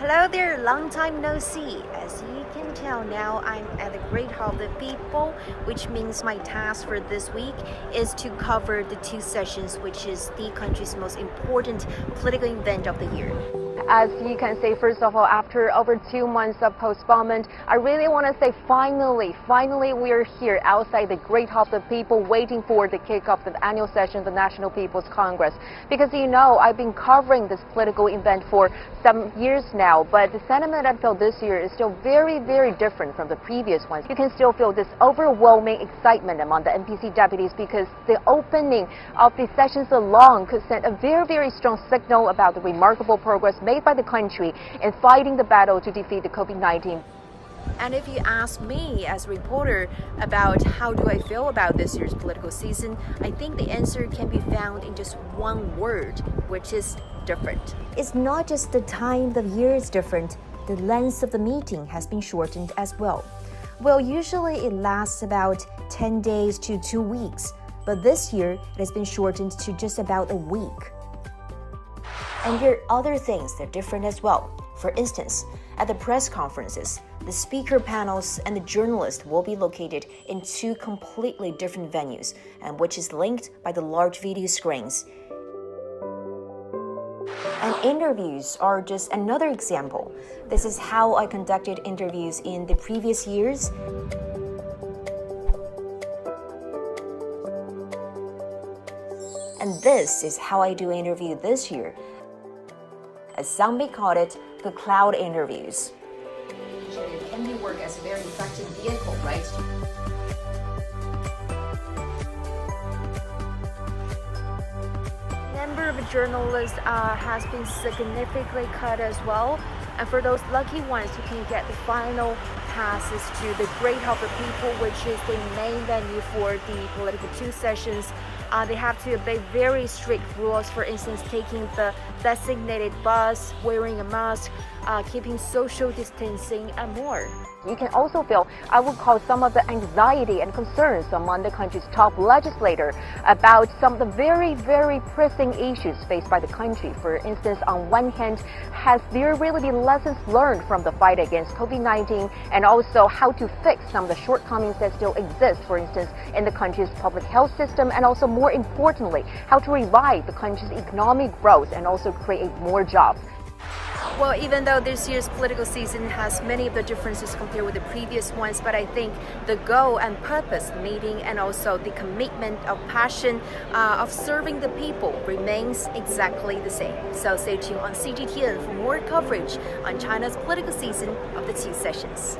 Hello there, long time no see. As you can tell now, I'm at the Great Hall of the People, which means my task for this week is to cover the two sessions, which is the country's most important political event of the year. As you can see, first of all, after over 2 months of postponement, I really want to say finally we are here outside the Great Hall of the People waiting for the kickoff of the annual session of the National People's Congress. Because you know, I've been covering this political event for some years now, but the sentiment I feel this year is still very different from the previous ones. You can still feel this overwhelming excitement among the NPC deputies because the opening of the sessions alone could send a very strong signal about the remarkable progress made by the country in fighting the battle to defeat the COVID-19. And if you ask me as a reporter about how do I feel about this year's political season, I think the answer can be found in just one word, which is different. It's not just the time of year is different, the length of the meeting has been shortened as well. Well, usually it lasts about 10 days to 2 weeks, but this year it has been shortened to just about a week. And there are other things that are different as well. For instance, at the press conferences, the speaker panels and the journalists will be located in two completely different venues, and which is linked by the large video screens. And interviews are just another example. This is how I conducted interviews in the previous years. And this is how I do interview this year. As some may call it, the cloud interviews. It can be work as a very effective vehicle, right? Number of journalists has been significantly cut as well. And for those lucky ones who can get the final passes to the Great Hall of the People, which is the main venue for the political two sessions, they have to obey very strict rules, for instance, taking the designated bus, wearing a mask, keeping social distancing, and more. You can also feel, I would call, some of the anxiety and concerns among the country's top legislator about some of the very pressing issues faced by the country. For instance, on one hand, has there really been lessons learned from the fight against COVID-19 and also how to fix some of the shortcomings that still exist, for instance, in the country's public health system, and also more importantly, how to revive the country's economic growth and also create more jobs. Well, even though this year's political season has many of the differences compared with the previous ones, but I think the goal and purpose meeting and also the commitment of passion of serving the people remains exactly the same. So stay tuned on CGTN for more coverage on China's political season of the two sessions.